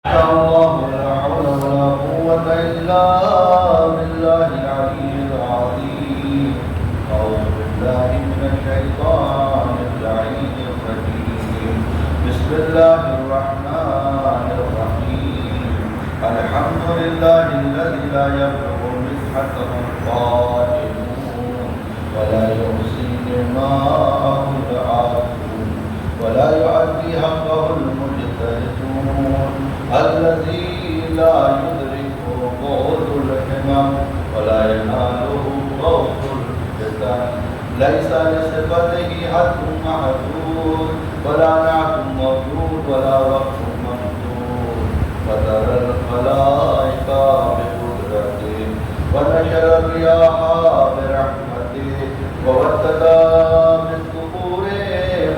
الله لا حول ولا قوة إلا بالله العلي العظيم. أعوذ بالله من الشيطان اللعين الرجيم. بسم الله الرحمن الرحيم. الحمد لله الذي لا يبلغ مسحته القائمون ولا يحصي نعماءه العافون ولا يؤدي حقه المجتهدون الذي لا يدركه قوت الحمم ولا يناله قوت الفتن ليس لصفته حد محدود ولا نعت موجود ولا وقت ممدود وترى الخلائق بقدرته ونشر الرياح برحمته ووتدا بالقبور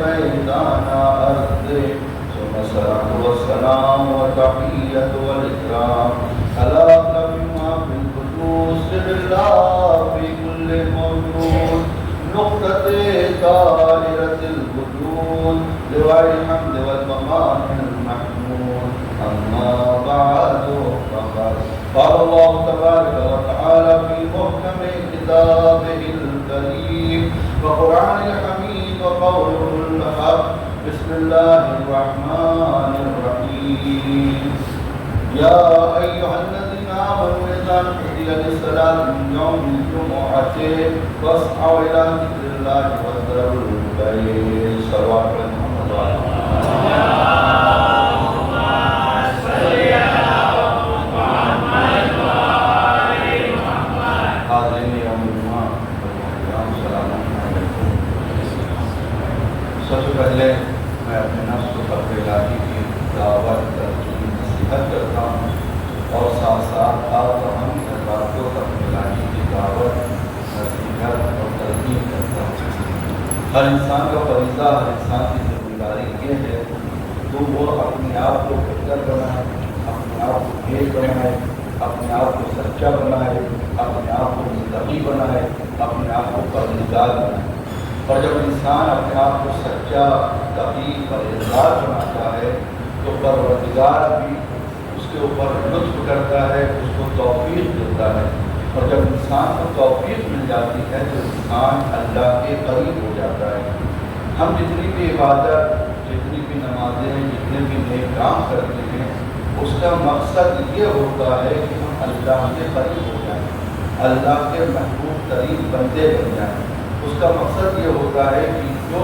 ميدان أرضه ثم الصلاة والسلام والتحية والإكرام على أكرم ما في القدوس بالله في كل موجود نقطة طائرة الوجود لواء الحمد والمقام المحمود. أما بعد فقد قال الله تبارك وتعالى في محكم كتابه الكريم وقرآن الحميد وقوله الحق. بسم الله الرحمن الرحيم. يا أيها الذين آمنوا إذا نودي للصلاة من يوم الجمعة فاسعوا إلى ذكر الله وذروا البيع. صلوات محمد وعلى سب سے پہلے میں اپنے نفس کو فقر الہی کی دعوت ترجیح نصیحت کرتا ہوں اور ساتھ ساتھ آپ تمام احباب کو فقر الہی کی دعوت نصیحت اور ترجیح کرتا ہوں. ہر انسان کا فریضہ، ہر انسان کی ذمہ داری یہ ہے تو وہ اپنے آپ کو بہتر بنائے، اپنے آپ کو نیک بنائے، اپنے آپ کو سچا بنائے، اپنے آپ کو متقی بنائے، اپنے آپ کو پرہیزگار بنائے. اور جب انسان اپنے آپ کو سچا، تقی، پرہیزگار بناتا ہے تو پروردگار بھی اس کے اوپر لطف کرتا ہے، اس کو توفیق دیتا ہے. اور جب انسان کو توفیق مل جاتی ہے تو انسان اللہ کے قریب ہو جاتا ہے. ہم جتنی بھی عبادت، جتنی بھی نمازیں، جتنے بھی نیک کام کرتے ہیں اس کا مقصد یہ ہوتا ہے کہ ہم اللہ کے قریب ہو جائیں، اللہ کے محبوب ترین بندے بن جائیں. اس کا مقصد یہ ہوتا ہے کہ جو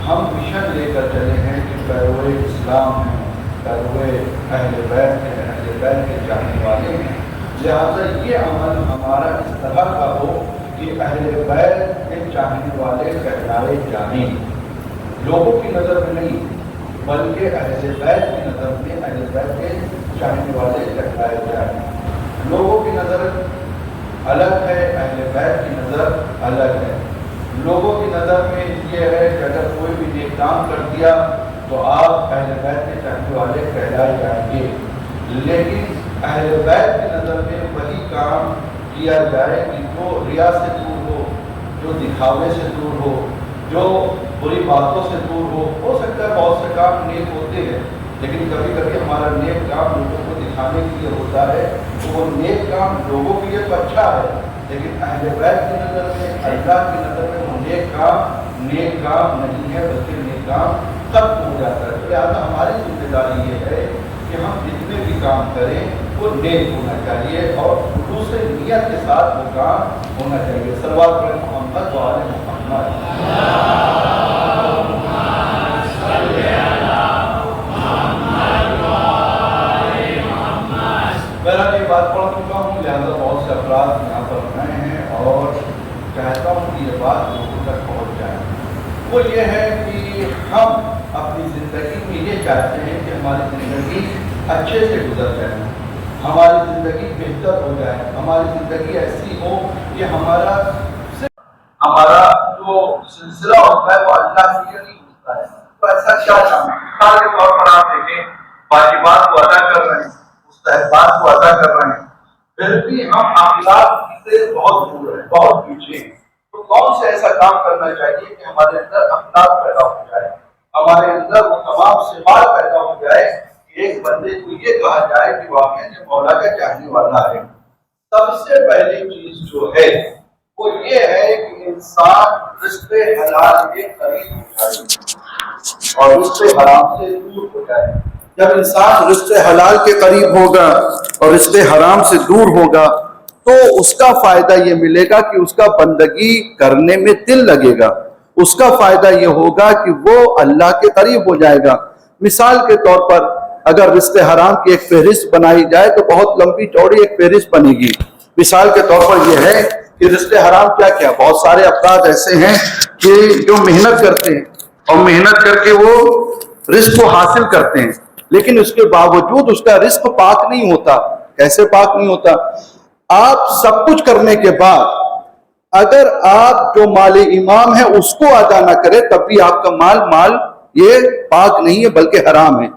ہم مشن لے کر چلے ہیں کہ پیروئے اسلام ہیں، پیروئے اہل بیت ہیں، اہل بیت کے چاہنے والے ہیں، لہٰذا یہ عمل ہمارا اس طرح کا ہو کہ اہل بیت کے چاہنے والے کہلائے جائیں. لوگوں کی نظر میں نہیں بلکہ اہل بیت کی نظر میں اہل بیت کے چاہنے والے کہلائے جائیں. لوگوں کی نظر الگ ہے، اہل بیت کی نظر الگ ہے. لوگوں کی نظر میں یہ ہے کہ اگر کوئی بھی نیک کام کر دیا تو آپ اہل بیت کے چاہنے والے کہلائے جائیں گے. لیکن اہل بیت کی نظر میں وہی کام کیا جائے کہ جو ریا سے دور جو دکھاوے سے دور ہو، جو بری باتوں سے دور ہو سکتا ہے بہت سے کام نیک ہوتے ہیں لیکن کبھی کبھی ہمارا نیک کام لوگوں کو دکھانے کے لیے ہوتا ہے تو وہ نیک کام لوگوں کے لیے تو اچھا ہے لیکن اہل بیت کی نظر میں، اللہ کی نظر میں وہ نیک کام نہیں ہے بلکہ نیک کام ختم ہو جاتا ہے. لہٰذا ہماری ذمہ داری یہ ہے کہ ہم جتنے بھی کام کریں وہ نیک ہونا چاہیے اور دوسرے نیت کے ساتھ وہ کام ہونا چاہیے. صلوات پر محمد و آل محمد. بہرحال یہ بات پڑھ چکا ہوں لہٰذا بہت سے افراد یہاں پر نئے ہیں اور چاہتا ہوں کہ یہ بات لوگوں تک پہنچ جائے. وہ یہ ہے کہ ہم اپنی زندگی میں یہ چاہتے ہیں کہ ہماری زندگی اچھے سے گزر جائے، ہماری زندگی بہتر ہو جائے، ہماری زندگی ایسی ہو کہ ہمارا جو سلسلہ ہوتا ہے وہ اللہ سے نہیں ہوتا ہے. تو ایسا کیا چاہتا ہے؟ مثال کے طور پر آپ دیکھیں واجبات کو ادا کر رہے ہیں، مستحبات کو ادا کر رہے ہیں، پھر بھی ہم اخلاق سے بہت دور ہیں، بہت پیچھے ہیں. تو کون سے ایسا کام کرنا چاہیے کہ ہمارے اندر اخلاق پیدا ہو جائے، ہمارے اندر وہ تمام صفات پیدا ہو جائے کہ ایک بندے کو یہ کہا جائے کہ واقعی یہ مولا کا چاہنے والا ہے، سب سے پہلی چیز جو ہے وہ یہ ہے کہ انسان رزق حلال کے قریب ہو جائے اور رزق حرام سے دور ہو جائے۔ جب انسان رزق حلال کے قریب ہوگا اور رزق حرام سے دور ہوگا تو اس کا فائدہ یہ ملے گا کہ اس کا بندگی کرنے میں دل لگے گا، اس کا فائدہ یہ ہوگا کہ وہ اللہ کے قریب ہو جائے گا۔ مثال کے طور پر اگر رزق حرام کی ایک فہرست بنائی جائے تو بہت لمبی چوڑی ایک فہرست بنے گی۔ مثال کے طور پر یہ ہے کہ رزق حرام کیا کیا، بہت سارے افراد ایسے ہیں کہ جو محنت کرتے ہیں اور محنت کر کے وہ رزق کو حاصل کرتے ہیں، لیکن اس کے باوجود اس کا رزق پاک نہیں ہوتا۔ کیسے پاک نہیں ہوتا؟ آپ سب کچھ کرنے کے بعد اگر آپ جو مال امام ہے اس کو ادا نہ کرے تب بھی آپ کا مال یہ پاک نہیں ہے بلکہ حرام ہے۔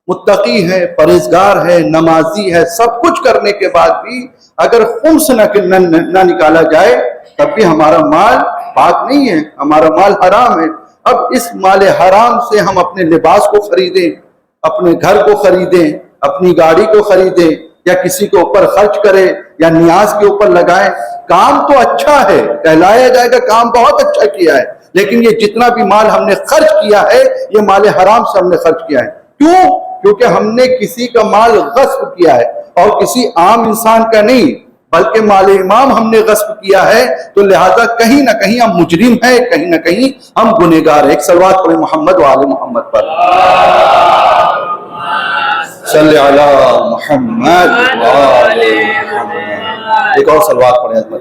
متقی ہے، پرہیزگار ہے، نمازی ہے، سب کچھ کرنے کے بعد بھی اگر خمس نہ نکالا جائے تب بھی ہمارا مال پاک نہیں ہے، ہمارا مال حرام ہے۔ اب اس مال حرام سے ہم اپنے لباس کو خریدیں، اپنے گھر کو خریدیں، اپنی گاڑی کو خریدیں یا کسی کے اوپر خرچ کرے یا نیاز کے اوپر لگائیں، کام تو اچھا ہے، کہلایا جائے گا کام بہت اچھا کیا ہے، لیکن یہ جتنا بھی مال ہم نے خرچ کیا ہے یہ مال حرام سے ہم نے خرچ کیا ہے۔ کیوں؟ کیونکہ ہم نے کسی کا مال غصب کیا ہے اور کسی عام انسان کا نہیں بلکہ مال امام ہم نے غصب کیا ہے، تو لہذا کہیں نہ کہیں ہم مجرم ہیں، کہیں نہ کہیں ہم گنہگار ہیں۔ ایک صلوات پڑھیں محمد و آل محمد پر، صلی علی محمد و آل محمد۔ ایک اور صلوات پڑھیں عظمت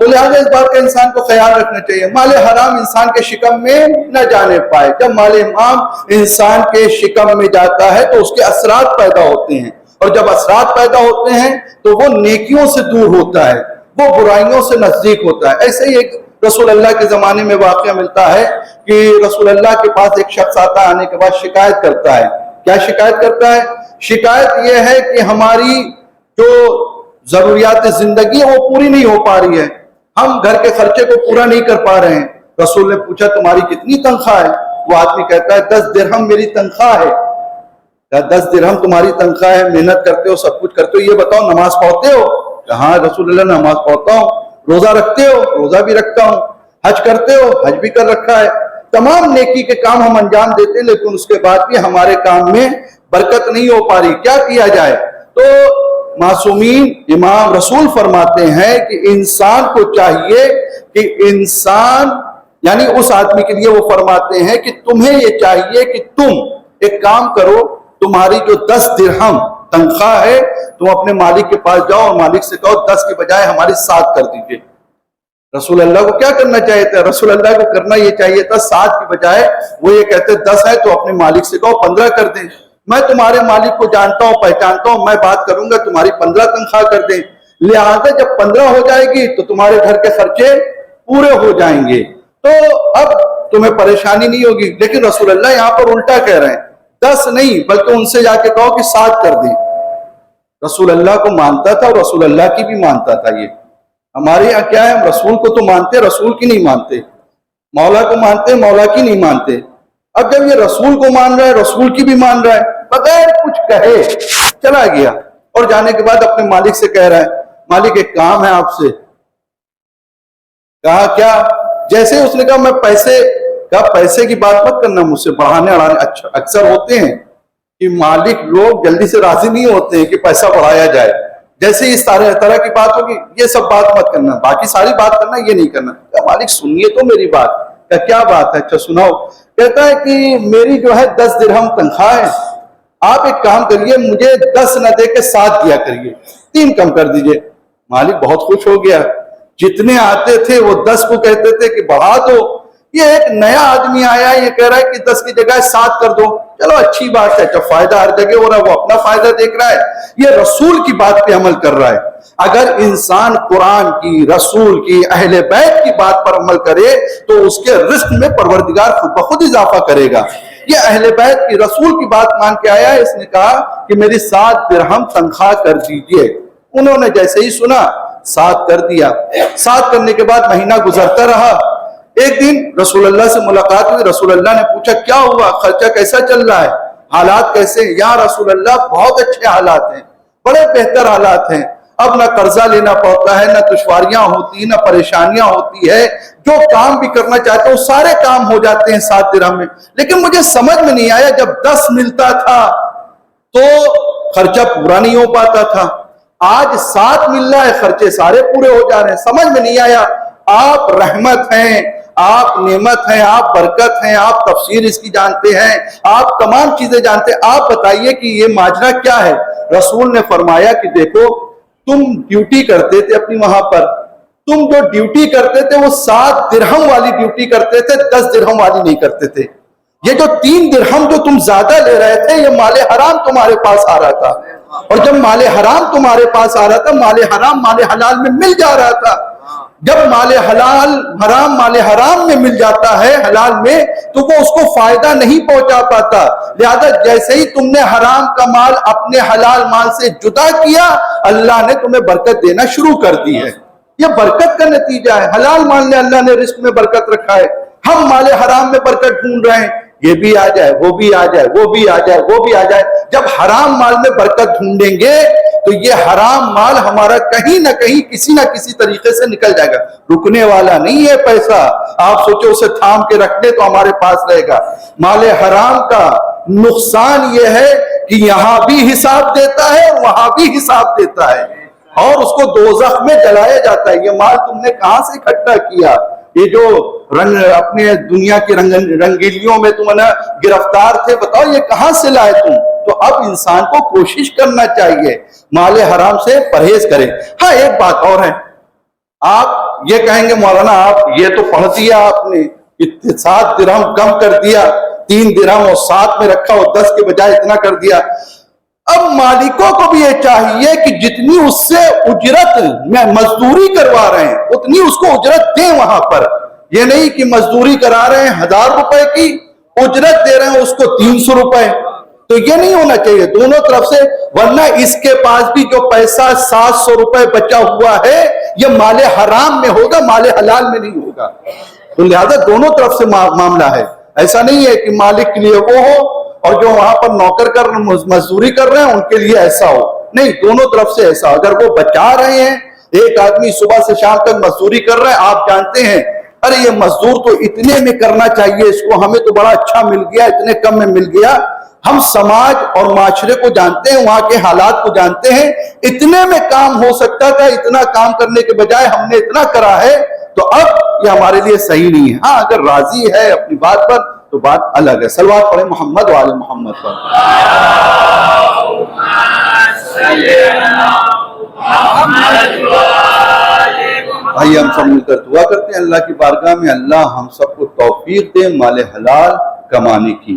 تو لہذا اس بات کا انسان کو خیال رکھنا چاہیے، مال حرام انسان کے شکم میں نہ جانے پائے۔ جب مال امام انسان کے شکم میں جاتا ہے تو اس کے اثرات پیدا ہوتے ہیں، اور جب اثرات پیدا ہوتے ہیں تو وہ نیکیوں سے دور ہوتا ہے، وہ برائیوں سے نزدیک ہوتا ہے۔ ایسے ہی ایک رسول اللہ کے زمانے میں واقعہ ملتا ہے کہ رسول اللہ کے پاس ایک شخص آتا، آنے کے بعد شکایت کرتا ہے۔ کیا شکایت کرتا ہے؟ شکایت یہ ہے کہ ہماری جو ضروریات زندگی وہ پوری نہیں ہو پا رہی ہے، ہم گھر کے خرچے کو پورا نہیں کر پا رہے ہیں۔ رسول نے پوچھا تمہاری کتنی تنخواہ ہے؟ وہ آدمی کہتا ہے 10 درہم میری تنخواہ ہے۔ کہا 10 درہم تمہاری تنخواہ ہے، محنت کرتے ہو، سب کچھ کرتے ہو، یہ بتاؤ نماز پڑھتے ہو؟ کہا رسول اللہ نماز پڑھتا ہوں۔ روزہ رکھتے ہو؟ روزہ بھی رکھتا ہوں۔ حج کرتے ہو؟ حج بھی کر رکھا ہے۔ تمام نیکی کے کام ہم انجام دیتے ہیں، لیکن اس کے بعد بھی ہمارے کام میں برکت نہیں ہو پا رہی، کیا کیا جائے؟ تو معصومین امام رسول فرماتے ہیں کہ انسان کو چاہیے کہ انسان یعنی اس آدمی کے لیے وہ فرماتے ہیں کہ تمہیں یہ چاہیے کہ تم ایک کام کرو، تمہاری جو 10 درہم تنخواہ ہے تم اپنے مالک کے پاس جاؤ اور مالک سے کہو 10 کے بجائے ہماری 7 کر دیجئے۔ رسول اللہ کو کیا کرنا چاہیے تھا؟ رسول اللہ کو کرنا یہ چاہیے تھا 7 کی بجائے وہ یہ کہتے 10 ہے تو اپنے مالک سے کہو 15 کر دیں، میں تمہارے مالک کو جانتا ہوں، پہچانتا ہوں، میں بات کروں گا تمہاری 15 تنخواہ کر دیں، لہذا جب 15 ہو جائے گی تو تمہارے گھر کے خرچے پورے ہو جائیں گے، تو اب تمہیں پریشانی نہیں ہوگی۔ لیکن رسول اللہ یہاں پر الٹا کہہ رہے ہیں، 10 نہیں بلکہ ان سے جا کے کہو کہ 7 کر دیں۔ رسول اللہ کو مانتا تھا اور رسول اللہ کی بھی مانتا تھا۔ یہ ہمارے یہاں کیا ہے، ہم رسول کو تو مانتے، رسول کی نہیں مانتے، مولا کو مانتے، مولا کی نہیں مانتے۔ اب جب یہ رسول کو مان رہا ہے، رسول کی بھی مان رہا ہے، بغیر کچھ کہے چلا گیا، اور جانے کے بعد اپنے مالک سے کہہ رہا ہے مالک ایک کام ہے آپ سے۔ کہا کیا؟ جیسے اس نے کہا میں پیسے کی بات مت کرنا مجھ سے، بڑھانے اڑانے اکثر ہوتے ہیں کہ مالک لوگ جلدی سے راضی نہیں ہوتے ہیں کہ پیسہ بڑھایا جائے، جیسے اس طرح کی بات ہوگی یہ سب بات مت کرنا، باقی ساری بات کرنا، یہ نہیں کرنا۔ کہا مالک سنیے تو میری بات۔ کہا کیا بات ہے؟ اچھا سناؤ۔ کہتا ہے کہ میری جو ہے 10 درہم تنخواہ ہے، آپ ایک کام کریے مجھے 10 نہ دے کے 7 دیا کریے، 3 کم کر دیجئے۔ مالک بہت خوش ہو گیا، جتنے آتے تھے وہ 10 کو کہتے تھے کہ بڑھا دو، یہ ایک نیا آدمی آیا یہ کہہ رہا ہے کہ 10 کی جگہ 7 کر دو، چلو اچھی بات ہے، جب فائدہ ہر جگہ ہو رہا ہے وہ اپنا فائدہ دیکھ رہا ہے، یہ رسول کی بات پہ عمل کر رہا ہے۔ اگر انسان قرآن کی، رسول کی، اہل بیت کی بات پر عمل کرے تو اس کے رزق میں پروردگار خود بخود اضافہ کرے گا۔ یہ اہل بیت کی، رسول کی بات مان کے آیا ہے، اس نے کہا کہ میری 7 درہم تنخواہ کر دیجئے۔ انہوں نے جیسے ہی سنا ساتھ کر دیا. ساتھ کرنے کے بعد مہینہ گزرتا رہا. ایک دن رسول اللہ سے ملاقات ہوئی. رسول اللہ نے پوچھا کیا ہوا, خرچہ کیسا چل رہا ہے, حالات کیسے ہیں؟ یا رسول اللہ بہت اچھے حالات ہیں, بڑے بہتر حالات ہیں. اب نہ قرضہ لینا پڑتا ہے, نہ دشواریاں ہوتی, نہ پریشانیاں ہوتی ہے. جو کام بھی کرنا چاہتے ہیں وہ سارے کام ہو جاتے ہیں 7 درہم میں. لیکن مجھے سمجھ میں نہیں آیا, جب 10 ملتا تھا تو خرچہ پورا نہیں ہو پاتا تھا, آج 7 مل رہا ہے, خرچے سارے پورے ہو جا رہے ہیں. سمجھ میں نہیں آیا. آپ رحمت ہیں, آپ نعمت ہیں, آپ برکت ہیں, آپ تفسیر اس کی جانتے ہیں, آپ تمام چیزیں جانتے ہیں. آپ بتائیے کہ یہ ماجرا کیا ہے؟ رسول نے فرمایا کہ دیکھو تم ڈیوٹی کرتے تھے اپنی وہاں پر, تم جو ڈیوٹی کرتے تھے وہ 7 درہم والی ڈیوٹی کرتے تھے, 10 درہم والی نہیں کرتے تھے. یہ جو 3 درہم جو تم زیادہ لے رہے تھے یہ مال حرام تمہارے پاس آ رہا تھا, اور جب مال حرام تمہارے پاس آ رہا تھا, مال حرام مال حلال میں مل جا رہا تھا. جب مال حلال حرام مال حرام میں مل جاتا ہے حلال میں, تو وہ اس کو فائدہ نہیں پہنچا پاتا. لہذا جیسے ہی تم نے حرام کا مال اپنے حلال مال سے جدا کیا, اللہ نے تمہیں برکت دینا شروع کر دی ہے. یہ برکت کا نتیجہ ہے. حلال مال نے اللہ نے رزق میں برکت رکھا ہے. ہم مال حرام میں برکت ڈھونڈ رہے ہیں, یہ بھی آ جائے, وہ بھی آ جائے, وہ بھی آ جائے, وہ بھی آ جائے. جب حرام مال میں برکت ڈھونڈیں گے تو یہ حرام مال ہمارا کہیں نہ کہیں کسی نہ کسی طریقے سے نکل جائے گا. رکنے والا نہیں ہے پیسہ. آپ سوچو اسے تھام کے رکھ لیں تو ہمارے پاس رہے گا. مال حرام کا نقصان یہ ہے کہ یہاں بھی حساب دیتا ہے اور وہاں بھی حساب دیتا ہے, اور اس کو دوزخ میں جلایا جاتا ہے. یہ مال تم نے کہاں سے اکٹھا کیا؟ یہ جو اپنے دنیا کی رنگیلیوں میں تم نے گرفتار تھے, بتاؤ یہ کہاں سے لائے تم؟ تو اب انسان کو کوشش کرنا چاہیے مال حرام سے پرہیز کریں. ہاں ایک بات اور ہے, آپ یہ کہیں گے مولانا آپ یہ تو پڑھ دیا آپ نے, 7 درہم کم کر دیا, 3 درہم اور 7 میں رکھا اور 10 کے بجائے اتنا کر دیا. اب مالکوں کو بھی یہ چاہیے کہ جتنی اس سے اجرت میں مزدوری کروا رہے ہیں اتنی اس کو اجرت دیں وہاں پر. یہ نہیں کہ مزدوری کرا رہے ہیں 1000 روپے کی, اجرت دے رہے ہیں اس کو 300 روپے. تو یہ نہیں ہونا چاہیے دونوں طرف سے, ورنہ اس کے پاس بھی جو پیسہ 700 روپے بچا ہوا ہے یہ مال حرام میں ہوگا, مال حلال میں نہیں ہوگا. تو لہذا دونوں طرف سے معاملہ ہے. ایسا نہیں ہے کہ مالک کے لیے وہ ہو اور جو وہاں پر نوکر کر مزدوری کر رہے ہیں ان کے لیے ایسا ہو. نہیں, دونوں طرف سے ایسا. اگر وہ بچا رہے ہیں, ایک آدمی صبح سے شام تک مزدوری کر رہا ہے, آپ جانتے ہیں ارے یہ مزدور تو اتنے میں کرنا چاہیے اس کو, ہمیں تو بڑا اچھا مل گیا, اتنے کم میں مل گیا. ہم سماج اور معاشرے کو جانتے ہیں, وہاں کے حالات کو جانتے ہیں. اتنے میں کام ہو سکتا تھا, اتنا کام کرنے کے بجائے ہم نے اتنا کرا ہے, تو اب یہ ہمارے لیے صحیح نہیں ہے. ہاں اگر راضی ہے اپنی بات پر تو بات الگ ہے. صلوات پڑھیں محمد وآل محمد پر. آئیے ہم سب مل کر دعا کرتے ہیں اللہ کی بارگاہ میں, اللہ ہم سب کو توفیق دے مال حلال کمانے کی.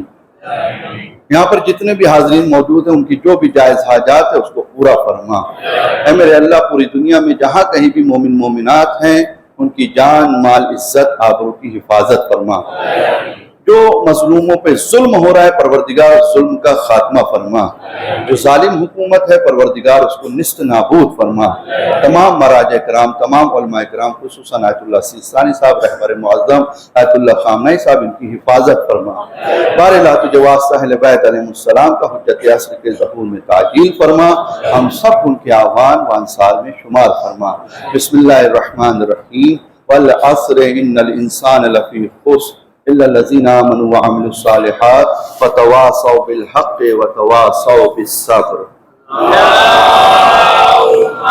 یہاں پر جتنے بھی حاضرین موجود ہیں ان کی جو بھی جائز حاجات ہے اس کو پورا فرما. اے میرے اللہ پوری دنیا میں جہاں کہیں بھی مومن مومنات ہیں ان کی جان مال عزت آبرو کی حفاظت فرما. جو مظلوموں پہ ظلم ہو رہا ہے پروردگار ظلم کا خاتمہ فرما. جو ظالم حکومت ہے پروردگار اس کو نست نابود فرما. تمام مراجع کرام, تمام علماء کرام, خصوصاً آیت اللہ سیستانی صاحب رہبر معظم, آیت اللہ خامنئی صاحب, ان کی حفاظت فرما. بار اللہ تجھے واسطہ اہل بیت علیہ السلام کا حجت عصر کے ظہور میں تعجیل فرما. ہم سب ان کے آوان و انصار میں شمار فرما. بسم اللہ الرحمن الرحیم. والعصر ان الانسان لفی خسر الا الذين آمنوا وعملوا الصالحات وتواصوا بالحق وتواصوا بالصبر. اللهم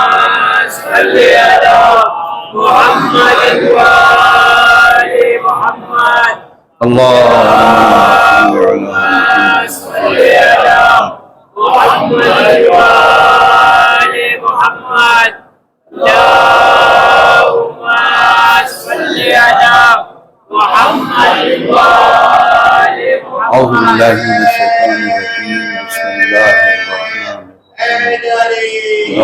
صل على محمد وآل محمد. اللهم صل على محمد وآل محمد. اللهم صل على محمد وآل محمد. اعوذ باللہ من الشیطان الرجیم. بسم اللہ الرحمن الرحیم.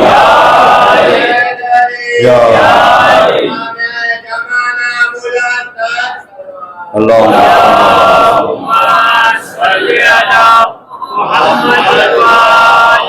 اللہم صل علی محمد وآل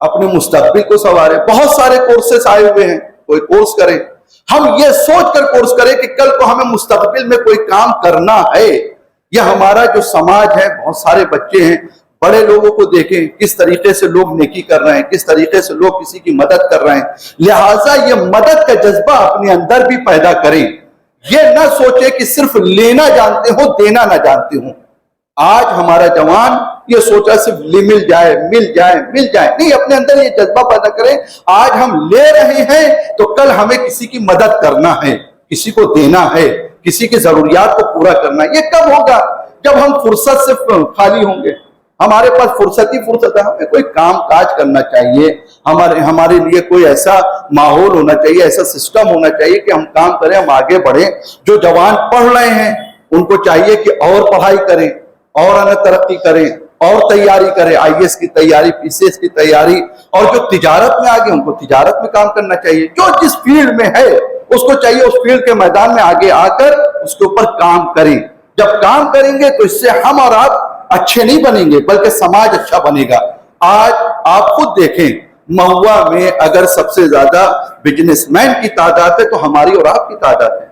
اپنے مستقبل کو سنوارے. بہت سارے کورسز آئے ہوئے ہیں, کوئی کورس کریں. ہم یہ سوچ کر کورس کریں کہ کل کو ہمیں مستقبل میں کوئی کام کرنا ہے. یہ ہمارا جو سماج ہے, بہت سارے بچے ہیں, بڑے لوگوں کو دیکھیں کس طریقے سے لوگ نیکی کر رہے ہیں, کس طریقے سے لوگ کسی کی مدد کر رہے ہیں. لہٰذا یہ مدد کا جذبہ اپنے اندر بھی پیدا کریں. یہ نہ سوچے کہ صرف لینا جانتے ہو, دینا نہ جانتے ہوں. آج ہمارا جوان یہ سوچا صرف مل جائے مل جائے مل جائے, نہیں, اپنے اندر یہ جذبہ پیدا کریں. آج ہم لے رہے ہیں تو کل ہمیں کسی کی مدد کرنا ہے, کسی کو دینا ہے, کسی کی ضروریات کو پورا کرنا ہے. یہ کب ہوگا؟ جب ہم فرصت سے خالی ہوں گے, ہمارے پاس فرصت ہی فرصت ہے. ہمیں کوئی کام کاج کرنا چاہیے, ہمارے لیے کوئی ایسا ماحول ہونا چاہیے, ایسا سسٹم ہونا چاہیے کہ ہم کام کریں, ہم آگے بڑھیں. جو جوان پڑھ رہے ہیں ان کو چاہیے کہ اور پڑھائی کریں, اور ترقی کریں, اور تیاری کریں, آئی ایس کی تیاری, پی سی ایس کی تیاری. اور جو تجارت میں آگے, ان کو تجارت میں کام کرنا چاہیے. جو جس فیلڈ میں ہے اس کو چاہیے اس فیلڈ کے میدان میں آگے آ کر اس کے اوپر کام کریں. جب کام کریں گے تو اس سے ہم اور آپ اچھے نہیں بنیں گے بلکہ سماج اچھا بنے گا. آج آپ خود دیکھیں, مہوا میں اگر سب سے زیادہ بزنس مین کی تعداد ہے تو ہماری اور آپ کی تعداد ہے.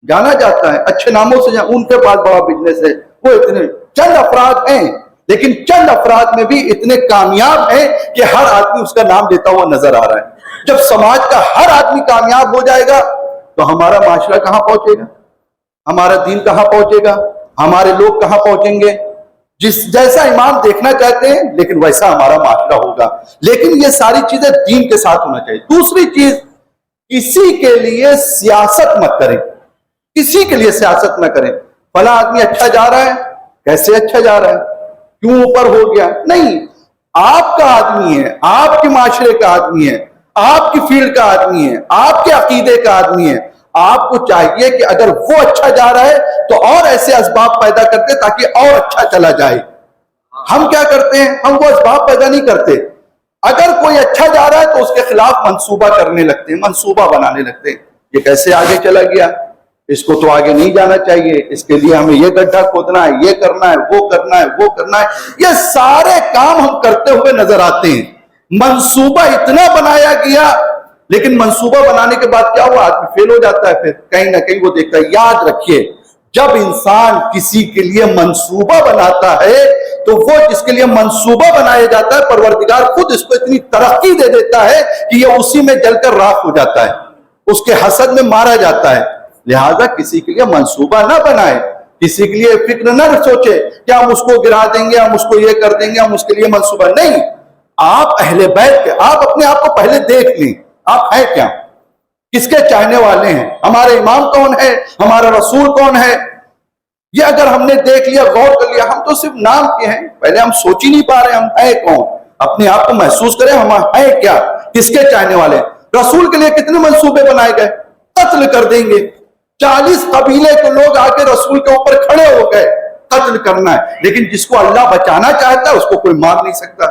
جانا جاتا ہے اچھے ناموں سے, ان کے پاس بڑا بزنس ہے, وہ اتنے چند افراد ہیں, لیکن چند افراد میں بھی اتنے کامیاب ہیں کہ ہر آدمی اس کا نام لیتا ہوا نظر آ رہا ہے. جب سماج کا ہر آدمی کامیاب ہو جائے گا تو ہمارا معاشرہ کہاں پہنچے گا, ہمارا دین کہاں پہنچے گا, ہمارے لوگ کہاں پہنچیں گے. جیسا امام دیکھنا چاہتے ہیں لیکن ویسا ہمارا معاشرہ ہوگا. لیکن یہ ساری چیزیں دین کے ساتھ ہونا چاہیے. دوسری چیز, کسی کے لیے سیاست مت کریں, کسی کے لیے سیاست نہ کریں. فلاں آدمی اچھا جا رہا ہے, کیسے اچھا جا رہا ہے, کیوں اوپر ہو گیا. نہیں, آپ کا آدمی ہے, آپ کے معاشرے کا آدمی ہے, آپ کی فیلڈ کا آدمی ہے, آپ کے عقیدے کا آدمی ہے. آپ کو چاہیے کہ اگر وہ اچھا جا رہا ہے تو اور ایسے اسباب پیدا کرتے تاکہ اور اچھا چلا جائے. ہم کیا کرتے ہیں, ہم وہ اسباب پیدا نہیں کرتے. اگر کوئی اچھا جا رہا ہے تو اس کے خلاف منصوبہ کرنے لگتے ہیں, منصوبہ بنانے لگتے ہیں. یہ کیسے آگے چلا گیا, اس کو تو آگے نہیں جانا چاہیے, اس کے لیے ہمیں یہ گڈھا کھودنا ہے, یہ کرنا ہے, وہ کرنا ہے, وہ کرنا ہے. یہ سارے کام ہم کرتے ہوئے نظر آتے ہیں. منصوبہ اتنا بنایا گیا, لیکن منصوبہ بنانے کے بعد کیا ہوا, آدمی فیل ہو جاتا ہے. پھر کہیں نہ کہیں وہ دیکھتا ہے. یاد رکھیے, جب انسان کسی کے لیے منصوبہ بناتا ہے تو وہ جس کے لیے منصوبہ بنایا جاتا ہے, پروردگار خود اس کو اتنی ترقی دے دیتا ہے کہ یہ اسی میں جل کر راکھ ہو جاتا ہے, اس کے حسد میں مارا جاتا ہے. لہذا کسی کے لیے منصوبہ نہ بنائے, کسی کے لیے فکر نہ سوچے کہ ہم اس کو گرا دیں گے, ہم اس کو یہ کر دیں گے, ہم اس کے لیے منصوبہ نہیں. آپ اہل بیت کے, آپ اپنے آپ کو پہلے دیکھ لیں, آپ ہیں کیا, کس کے چاہنے والے ہیں, ہمارے امام کون ہے, ہمارا رسول کون ہے. یہ اگر ہم نے دیکھ لیا, غور کر لیا, ہم تو صرف نام کے ہیں, پہلے ہم سوچ ہی نہیں پا رہے ہم ہیں کون. اپنے آپ کو محسوس کریں, ہم ہیں کیا, کس کے چاہنے والے. رسول کے لیے کتنے منصوبے بنائے گئے, قتل کر دیں گے. 40 قبیلے کے لوگ آ کے رسول کے اوپر کھڑے ہو گئے, قتل کرنا ہے. لیکن جس کو اللہ بچانا چاہتا ہے اس کو کوئی مار نہیں سکتا.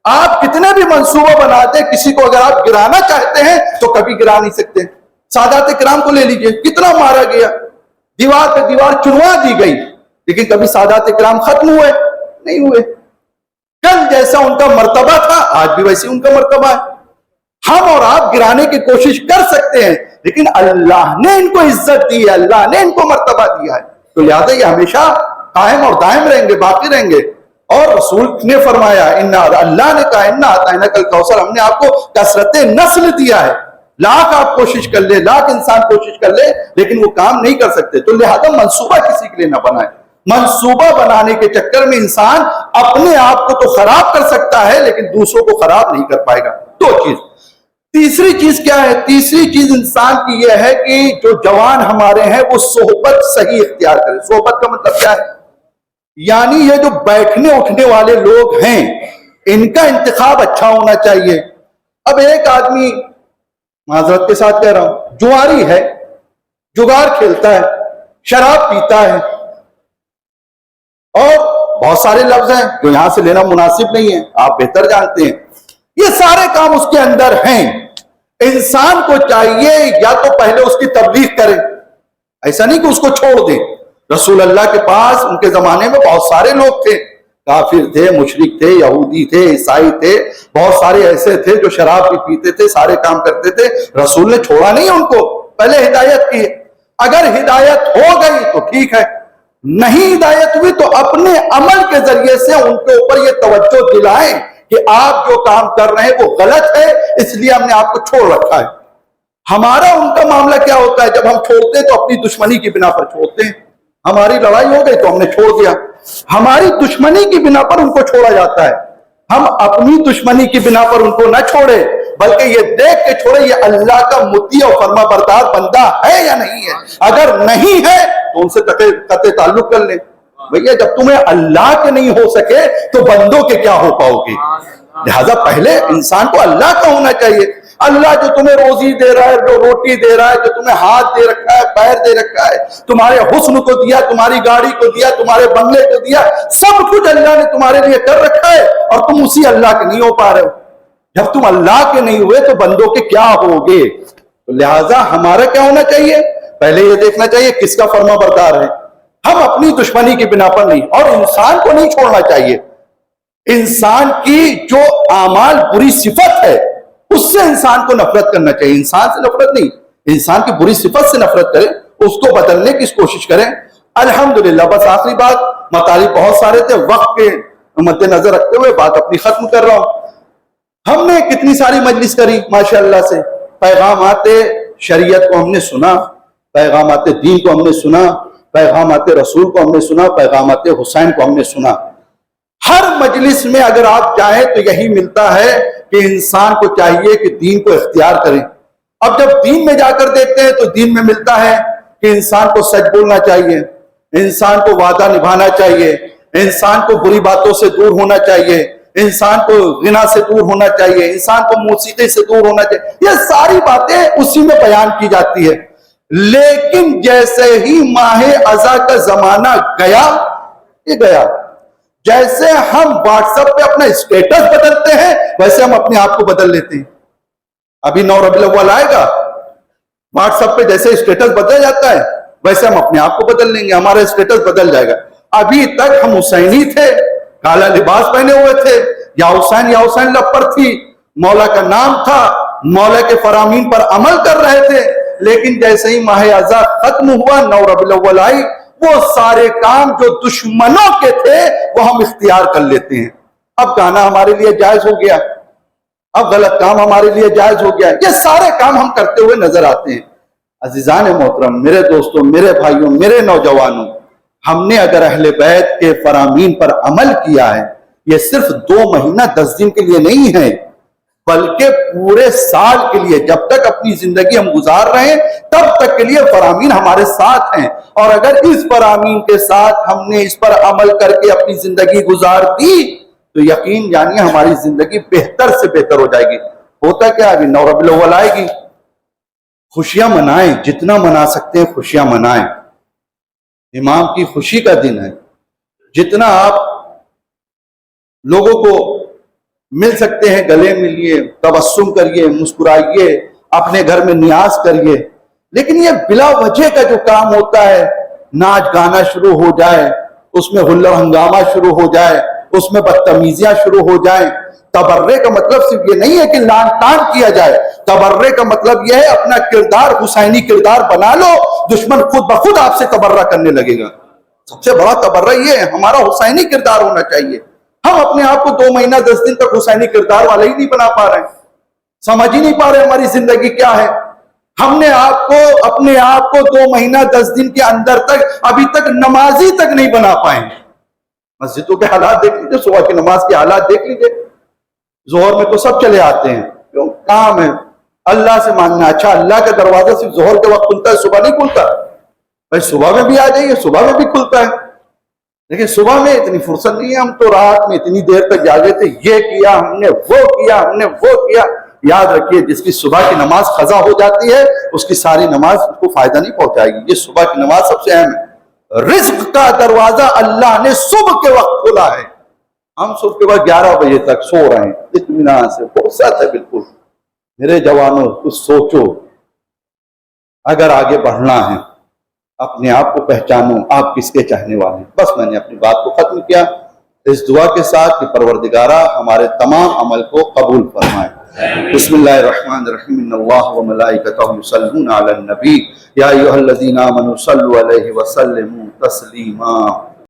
آپ کتنے بھی منصوبہ بناتے, کسی کو اگر آپ گرانا چاہتے ہیں تو کبھی گرا نہیں سکتے. سادات کرام کو لے لیجئے, کتنا مارا گیا, دیوار پہ دیوار چنوا دی گئی, لیکن کبھی سادات کرام ختم ہوئے نہیں ہوئے. کل جیسا ان کا مرتبہ تھا آج بھی ویسے ان کا مرتبہ ہے. ہم اور آپ گرانے کی کوشش کر سکتے ہیں, لیکن اللہ نے ان کو عزت دی ہے, اللہ نے ان کو مرتبہ دیا ہے, تو لہذا یہ ہمیشہ قائم اور دائم رہیں گے, باقی رہیں گے. اور رسول نے فرمایا, اللہ نے کہا انا اعطیناک الکوثر, ہم نے آپ کو کثرت نسل دیا ہے. لاکھ آپ کوشش کر لے, لاکھ انسان کوشش کر لے, لیکن وہ کام نہیں کر سکتے. تو لہذا منصوبہ کسی کے لیے نہ بنائے. منصوبہ بنانے کے چکر میں انسان اپنے آپ کو تو خراب کر سکتا ہے لیکن دوسروں کو خراب نہیں کر پائے گا. دو چیز. تیسری چیز کیا ہے, تیسری چیز انسان کی یہ ہے کہ جو جوان ہمارے ہیں وہ صحبت صحیح اختیار کرے. صحبت کا مطلب کیا ہے, یعنی یہ جو بیٹھنے اٹھنے والے لوگ ہیں ان کا انتخاب اچھا ہونا چاہیے. اب ایک آدمی, معذرت کے ساتھ کہہ رہا ہوں, جواری ہے, جگار کھیلتا ہے, شراب پیتا ہے, اور بہت سارے لفظ ہیں جو یہاں سے لینا مناسب نہیں ہے, آپ بہتر جانتے ہیں. یہ سارے کام اس کے اندر ہیں. انسان کو چاہیے یا تو پہلے اس کی تبلیغ کرے, ایسا نہیں کہ اس کو چھوڑ دیں. رسول اللہ کے پاس ان کے زمانے میں بہت سارے لوگ تھے, کافر تھے، مشرک تھے، یہودی تھے، عیسائی تھے، بہت سارے ایسے تھے جو شراب بھی پیتے تھے، سارے کام کرتے تھے، رسول نے چھوڑا نہیں ان کو، پہلے ہدایت کی. اگر ہدایت ہو گئی تو ٹھیک ہے، نہیں ہدایت ہوئی تو اپنے عمل کے ذریعے سے ان کے اوپر یہ توجہ دلائیں کہ آپ جو کام کر رہے ہیں وہ غلط ہے، اس لیے ہم نے آپ کو چھوڑ رکھا ہے. ہمارا ان کا معاملہ کیا ہوتا ہے؟ جب ہم چھوڑتے ہیں تو اپنی دشمنی کی بنا پر چھوڑتے ہیں. ہماری لڑائی ہو گئی تو ہم نے چھوڑ دیا، ہماری دشمنی کی بنا پر ان کو چھوڑا جاتا ہے. ہم اپنی دشمنی کی بنا پر ان کو نہ چھوڑے، بلکہ یہ دیکھ کے چھوڑے یہ اللہ کا مطیع اور فرما بردار بندہ ہے یا نہیں ہے. اگر نہیں ہے تو ان سے قطع تعلق کر لیں. بھیا جب تمہیں اللہ کے نہیں ہو سکے تو بندوں کے کیا ہو پاؤ گے؟ لہذا پہلے انسان کو اللہ کا ہونا چاہیے. اللہ جو تمہیں روزی دے رہا ہے، جو روٹی دے رہا ہے، جو تمہیں ہاتھ دے رکھا ہے، پیر دے رکھا ہے، تمہارے حسن کو دیا، تمہاری گاڑی کو دیا، تمہارے بنگلے کو دیا، سب کچھ اللہ نے تمہارے لیے کر رکھا ہے اور تم اسی اللہ کے نہیں ہو پا رہے ہو. جب تم اللہ کے نہیں ہوئے تو بندوں کے کیا ہوگے؟ لہذا ہمارا کیا ہونا چاہیے؟ پہلے یہ دیکھنا چاہیے کس کا فرما بردار ہے. ہم اپنی دشمنی کی بنا پر نہیں، اور انسان کو نہیں چھوڑنا چاہیے. انسان کی جو اعمال بری صفت ہے اس سے انسان کو نفرت کرنا چاہیے. انسان سے نفرت نہیں، انسان کی بری صفت سے نفرت کریں، اس کو بدلنے کی کوشش کریں. الحمدللہ. بس آخری بات، مطالب بہت سارے تھے، وقت کے مد نظر رکھتے ہوئے بات اپنی ختم کر رہا ہوں. ہم نے کتنی ساری مجلس کری ماشاءاللہ سے، پیغامات شریعت کو ہم نے سنا، پیغامات دین کو ہم نے سنا، پیغامات رسول کو ہم نے سنا، پیغامات حسین کو ہم نے سنا. ہر مجلس میں اگر آپ جائیں تو یہی ملتا ہے کہ انسان کو چاہیے کہ دین کو اختیار کریں. اب جب دین میں جا کر دیکھتے ہیں تو دین میں ملتا ہے کہ انسان کو سچ بولنا چاہیے، انسان کو وعدہ نبھانا چاہیے، انسان کو بری باتوں سے دور ہونا چاہیے، انسان کو غنا سے دور ہونا چاہیے، انسان کو موسیقی سے دور ہونا چاہیے. یہ ساری باتیں اسی میں بیان کی جاتی ہے. لیکن جیسے ہی ماہ اذا کا زمانہ گیا، یہ گیا. جیسے ہم واٹس ایپ پہ اپنا اسٹیٹس بدلتے ہیں ویسے ہم اپنے آپ کو بدل لیتے ہیں. ابھی 9 ربیع الاول آئے گا، واٹس ایپ پہ جیسے اسٹیٹس بدل جاتا ہے ویسے ہم اپنے آپ کو بدل لیں گے، ہمارا اسٹیٹس بدل جائے گا. ابھی تک ہم حسینی تھے، کالا لباس پہنے ہوئے تھے، یا حسین لب پر تھی، مولا کا نام تھا، مولا کے فرامین پر عمل کر رہے تھے. لیکن جیسے ہی ماہ اذا ختم ہوا، 9 ربیع الاول آئی، وہ سارے کام جو دشمنوں کے تھے وہ ہم اختیار کر لیتے ہیں. اب گانا ہمارے لیے جائز ہو گیا، اب غلط کام ہمارے لیے جائز ہو گیا. یہ سارے کام ہم کرتے ہوئے نظر آتے ہیں. عزیزان محترم، میرے دوستوں، میرے بھائیوں، میرے نوجوانوں، ہم نے اگر اہل بیت کے فرامین پر عمل کیا ہے، یہ صرف 2 مہینہ 10 دن کے لیے نہیں ہے، بلکہ پورے سال کے لیے. جب تک اپنی زندگی ہم گزار رہے ہیں تب تک کے لیے فرامین ہمارے ساتھ ہیں. اور اگر اس فرامین کے ساتھ ہم نے اس پر عمل کر کے اپنی زندگی گزار دی تو یقین جانیے ہماری زندگی بہتر سے بہتر ہو جائے گی. ہوتا کیا، ابھی 9 ربیع الاول آئے گی، خوشیاں منائیں، جتنا منا سکتے ہیں خوشیاں منائیں. امام کی خوشی کا دن ہے، جتنا آپ لوگوں کو مل سکتے ہیں گلے ملیے، تبسم کریے، مسکرائیے، اپنے گھر میں نیاز کریے. لیکن یہ بلا وجہ کا جو کام ہوتا ہے، ناچ گانا شروع ہو جائے، اس میں ہلڑ ہنگامہ شروع ہو جائے، اس میں بدتمیزیاں شروع ہو جائیں. تبرے کا مطلب صرف یہ نہیں ہے کہ لان تان کیا جائے، تبرے کا مطلب یہ ہے اپنا کردار حسینی کردار بنا لو، دشمن خود بخود آپ سے تبرہ کرنے لگے گا. سب سے بڑا تبرہ یہ ہے، ہمارا حسینی کردار ہونا چاہیے. ہم اپنے آپ کو 2 مہینہ 10 دن تک حسینی کردار والے ہی نہیں بنا پا رہے ہیں، سمجھ ہی نہیں پا رہے ہماری زندگی کیا ہے. ہم نے اپنے آپ کو 2 مہینہ 10 دن کے اندر تک ابھی تک نمازی تک نہیں بنا پائے. مسجدوں کے حالات دیکھ لیجیے، صبح کی نماز کے حالات دیکھ لیجیے. ظہر میں تو سب چلے آتے ہیں، کیوں؟ کام ہے، اللہ سے مانگنا. اچھا، اللہ کا دروازہ صرف ظہر کے وقت کھلتا ہے، صبح نہیں کھلتا؟ بھائی صبح میں بھی آ جائیے، صبح میں بھی کھلتا ہے. لیکن صبح میں اتنی فرصت نہیں ہے، ہم تو رات میں اتنی دیر تک جاگے تھے، یہ کیا ہم نے، وہ کیا ہم نے، وہ کیا. یاد رکھیے، جس کی صبح کی نماز قضا ہو جاتی ہے اس کی ساری نماز اس کو فائدہ نہیں پہنچائے گی. یہ صبح کی نماز سب سے اہم ہے. رزق کا دروازہ اللہ نے صبح کے وقت کھولا ہے. ہم صبح کے وقت 11 بجے تک سو رہے ہیں اطمینان سے، فرصت ہے بالکل. میرے جوانوں، کچھ سوچو. اگر آگے بڑھنا ہے اپنے آپ کو پہچانو، آپ کس کے چاہنے والے ہیں. بس میں نے اپنی بات کو ختم کیا. اس دعا کے ساتھ کہ پروردگارہ ہمارے تمام عمل کو قبول فرمائے. بسم اللہ الرحمن الرحیم. ان اللہ و ملائکتہ یصلون علی النبی یا ایھا الذین آمنوا صلوا علیہ وسلموا تسلیما.